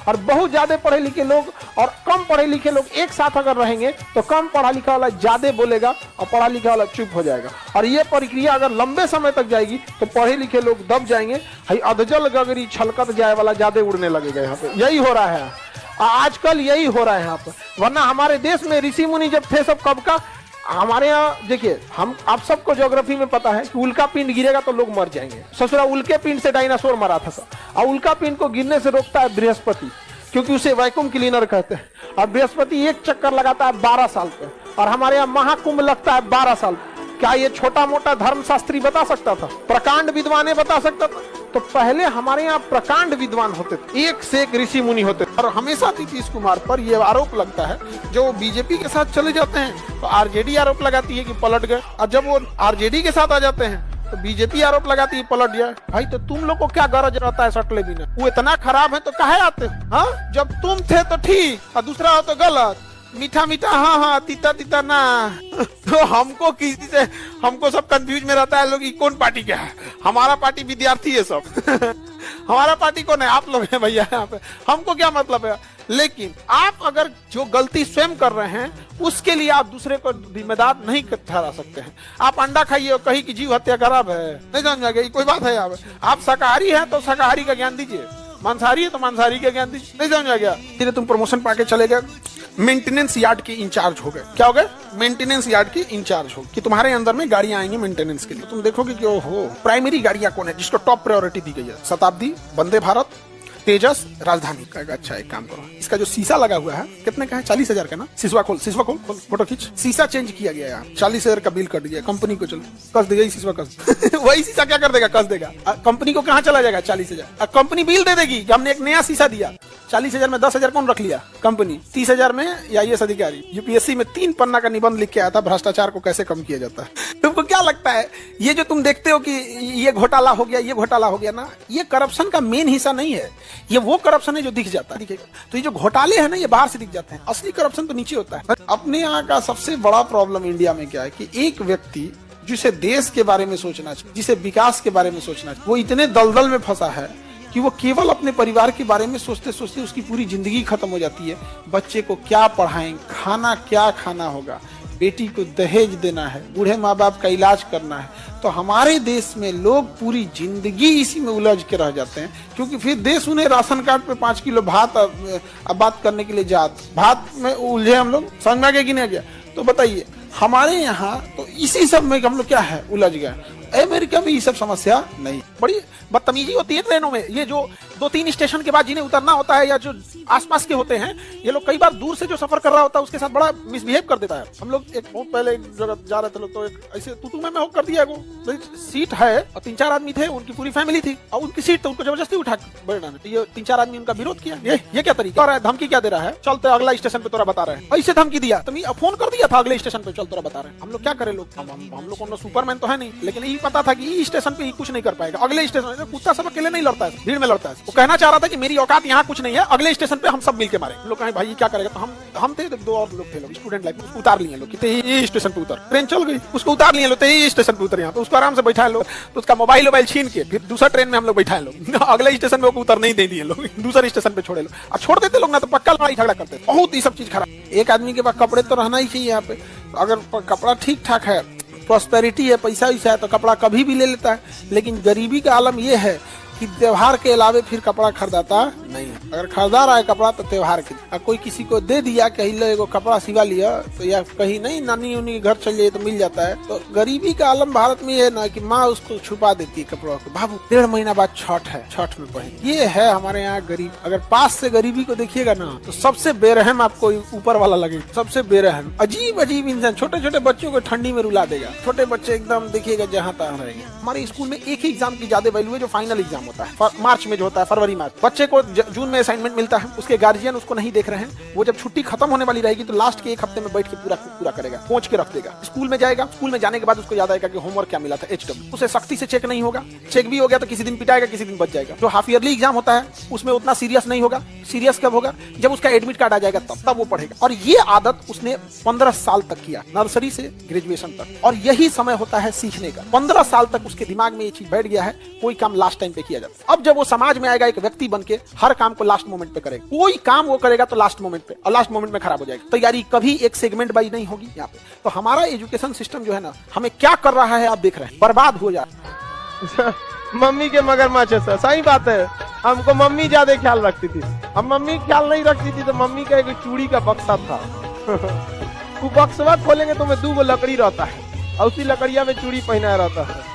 और बहुत ज्यादा पढ़े लिखे लोग और कम पढ़े लिखे लोग एक साथ अगर रहेंगे तो कम पढ़ा लिखा वाला ज्यादा बोलेगा और पढ़ा लिखा वाला चुप हो जाएगा। और ये प्रक्रिया अगर लंबे समय तक जाएगी तो पढ़े लिखे लोग दब जाएंगे, अधजल गगरी छलकत जाए वाला ज्यादा उड़ने लगेगा। यहाँ पे यही हो रहा है आजकल, यही हो रहा है यहाँ पर। वरना हमारे देश में ऋषि मुनि जब थे सब कब का, हमारे यहाँ देखिए, हम आप सबको ज्योग्राफी में पता है कि उल्का पिंड गिरेगा तो लोग मर जाएंगे। ससुरा उल्के पिंड से डायनासोर मरा था सब, और उल्का पिंड को गिरने से रोकता है बृहस्पति, क्योंकि उसे वैक्यूम क्लीनर कहते हैं। और बृहस्पति एक चक्कर लगाता है 12 साल पे, और हमारे यहाँ महाकुंभ लगता है 12 साल पे। क्या ये छोटा मोटा धर्मशास्त्री बता सकता था? प्रकांड विद्वान बता सकता था? तो पहले हमारे यहाँ प्रकांड विद्वान होते थे, एक से एक ऋषि मुनि होते थे। और हमेशा नीतीश कुमार पर यह आरोप लगता है, जो बीजेपी के साथ चले जाते हैं तो आरजेडी आरोप लगाती है कि पलट गए, और जब वो आरजेडी के साथ आ जाते हैं तो बीजेपी आरोप लगाती है पलट गया। भाई तो तुम लोग को क्या गरज रहता है सटले बिना? वो इतना खराब है तो काहे आते? हाँ, जब तुम थे तो ठीक और दूसरा हो तो गलत, मीठा मीठा हाँ हाँ, तीता तीता ना। तो हमको किसी से, हमको सब कंफ्यूज में रहता है लोग, कौन पार्टी क्या है। हमारा पार्टी विद्यार्थी है सब। हमारा पार्टी कौन है? आप लोग हैं भैया यहाँ पे, हमको क्या मतलब है। लेकिन आप अगर जो गलती स्वयं कर रहे हैं उसके लिए आप दूसरे को जिम्मेदार नहीं ठहरा सकते हैं। आप अंडा खाइए और कहीं की जीव हत्या खराब है, नहीं समझ गया? कोई बात है? आप शाकाहारी है तो शाकाहारी का ज्ञान दीजिए, मांसाहारी है तो मांसाहारी का ज्ञान दीजिए, नहीं समझ गया? फिर तुम प्रमोशन पाके चले गए, मेंटेनेंस यार्ड के इंचार्ज हो गए। क्या हो गए? मेंटेनेंस यार्ड के इंचार्ज हो, कि तुम्हारे अंदर में गाड़ियां आएंगी मेंटेनेंस के लिए। तुम देखोगे कि ओहो, प्राइमरी गाड़ियां कौन है जिसको टॉप प्रायोरिटी दी गई है? शताब्दी, वंदे भारत, तेजस, राजधानी। अच्छा एक काम करो, इसका जो शीशा लगा हुआ है कितने का है? 40,000 का ना? शीशा खोल, शीशा खोल, फोटो खींच। शीशा चेंज किया गया है, 40,000 का बिल कट गया कंपनी को। चलो कस देगा शीशा, कस। वही शीशा क्या कर देगा? कस देगा। कंपनी को कहाँ चला जाएगा 40,000? कंपनी बिल दे देगी कि हमने एक नया शीशा दिया। 40,000 में 10,000 कौन रख लिया? कंपनी। 30,000 में आईएएस अधिकारी यूपीएससी में 3 पन्ना का निबंध लिख के आया था, भ्रष्टाचार को कैसे कम किया जाता है। तुमको क्या लगता है ये जो तुम देखते हो कि ये घोटाला हो गया, ये घोटाला हो गया ना, ये करप्शन का मेन हिस्सा नहीं है। ये वो करप्शन है जो दिख जाता है, दिखेगा। तो ये जो घोटाले हैं ना, ये बाहर से दिख जाते हैं, असली करप्शन तो नीचे होता है। अपने यहाँ का सबसे बड़ा प्रॉब्लम इंडिया में क्या है कि एक व्यक्ति जिसे देश के बारे में सोचना चाहिए, जिसे विकास के बारे में सोचना चाहिए, वो इतने दलदल में फंसा है कि वो केवल अपने परिवार के बारे में सोचते सोचते उसकी पूरी जिंदगी खत्म हो जाती है। बच्चे को क्या पढ़ाएं, खाना क्या खाना होगा, बेटी को दहेज देना है, बूढ़े माँ बाप का इलाज करना है। तो हमारे देश में लोग पूरी जिंदगी इसी में उलझ के रह जाते हैं, क्योंकि फिर देश उन्हें राशन कार्ड पे 5 किलो भात बात करने के लिए भात में उलझे हम लोग। समझ में आ गया कि नहीं आ गया? तो बताइए, हमारे यहाँ तो इसी सब में हम लोग क्या है, उलझ गए। अमेरिका में ये सब समस्या नहीं। बड़ी बदतमीजी होती है ट्रेनों में। ये जो 2-3 स्टेशन के बाद जिन्हें उतरना होता है या जो आसपास के होते हैं, ये लोग कई बार दूर से जो सफर कर रहा होता है उसके साथ बड़ा मिसबिहेव कर देता है। हम लोग एक बहुत पहले एक जगह जा रहे थे लोग, तो एक ऐसे तू में हो कर दिया। वो सीट है और 3-4 आदमी थे, उनकी पूरी फैमिली थी, और उनकी सीट तो उनको जबरदस्ती उठा बैठना है। ये 3-4 आदमी उनका विरोध किया। ये क्या तरीका है? धमकी क्या दे रहा है? चलते अगला स्टेशन पे तोरा बता रहे हैं। ऐसे धमकी दिया, तुम फोन कर दिया था अगले स्टेशन पे, चल तोरा बता रहे हैं। हम लोग क्या करें? लोग हम लोग को सुपरमैन तो है नहीं, लेकिन यही पता था कि स्टेशन पे कुछ नहीं कर पाएगा। अगले स्टेशन कुत्ता सब अकेले नहीं लड़ता है, भीड़ में लड़ता है। वो कहना चाह रहा था कि मेरी औकात यहाँ कुछ नहीं है, अगले स्टेशन पे हम सब मिलके मारे। लोग कहे भाई क्या करेगा? तो हम थे 2 और लोग थे, लोग स्टूडेंट लाइफ, उसको उतार लिए लोग, ये स्टेशन पे उतर। ट्रेन चल गई, उसको उतार लिए लोग, ये स्टेशन पे उतर। यहाँ पे उसको आराम से बैठा लोग, तो उसका मोबाइल छीन के फिर दूसरा ट्रेन में हम लोग बैठाए लोग। अगले स्टेशन पे उतर नहीं दे दिए लोग, दूसरे स्टेशन पे छोड़े लोग। और छोड़ देते लोग ना तो पक्का लड़ाई झगड़ा करते। बहुत ही सब चीज खराब। एक आदमी के पास कपड़े तो रहना ही चाहिए यहाँ पे। अगर कपड़ा ठीक ठाक है, प्रॉस्पेरिटी है, पैसा वैसा है, तो कपड़ा कभी भी ले लेता है। लेकिन गरीबी का आलम यह है कि त्योहार के अलावे फिर कपड़ा खरीदाता नहीं है। अगर खरीदा रहा है कपड़ा तो त्योहार के। कोई किसी को दे दिया कहीं लो एगो कपड़ा सिवा लिया, तो या कहीं नहीं नानी उन्नी घर चल जाए तो मिल जाता है। तो गरीबी का आलम भारत में ये है ना कि माँ उसको छुपा देती है कपड़ों को। बाबू 1.5 महीना बाद छठ है, छठ में पहन। ये है हमारे यहाँ गरीब। अगर पास से गरीबी को देखिएगा ना तो सबसे बेरहम आपको ऊपर वाला लगेगा, सबसे बेरहम। अजीब अजीब इंसान, छोटे छोटे बच्चों को ठंडी में रुला देगा। छोटे बच्चे एकदम देखिएगा जहाँ तहाँ रहेंगे। हमारे स्कूल में एक ही एग्जाम की ज्यादा वैल्यू है जो फाइनल एग्जाम होता है, मार्च में जो होता है, फरवरी मार्च। बच्चे को जून में असाइनमेंट मिलता है, उसके गार्जियन उसको नहीं देख रहे हैं। वो जब छुट्टी खत्म होने वाली रहेगी तो लास्ट के 1 हफ्ते में बैठ के पूरा करेगा, पहुंच के रख देगा। स्कूल में जाएगा, स्कूल में जाने के बाद उसको याद आएगा कि होमवर्क क्या मिला था, HW। उसे सख्ती से चेक नहीं होगा, चेक भी हो गया तो किसी दिन पिटाएगा, किसी दिन बच जाएगा। जो हाफ ईयरली एग्जाम होता है उसमें उतना सीरियस नहीं होगा। सीरियस कब होगा? जब उसका एडमिट कार्ड आ जाएगा तब वो पढ़ेगा। और ये आदत उसने 15 साल तक किया, नर्सरी से ग्रेजुएशन तक। और यही समय होता है सीखने का। 15 साल तक उसके दिमाग में ये चीज बैठ गया है, कोई काम लास्ट टाइम पे किया जाए। जाता है। अब जब वो समाज में आएगा एक व्यक्ति बन के, हर काम को लास्ट मोमेंट पे करेगा, कोई काम वो करेगा तो लास्ट मोमेंट पे, और लास्ट मोमेंट में खराब हो जाएगा। तैयारी कभी एक सेगमेंट वाइज नहीं होगी यहाँ पे। तो हमारा एजुकेशन सिस्टम जो है ना, हमें क्या कर रहा है आप देख रहे हैं, बर्बाद हो जा रहा है। मम्मी के मगरमच्छ है सर, सही बात है। हमको मम्मी ज्यादा ख्याल रखती थी, अब मम्मी ख्याल नहीं रखती थी तो मम्मी का एक चूड़ी का बक्सा था। वो बक्सवा खोलेंगे तो में 2 गो लकड़ी रहता है और उसी लकड़िया में चूड़ी पहनाया रहता है।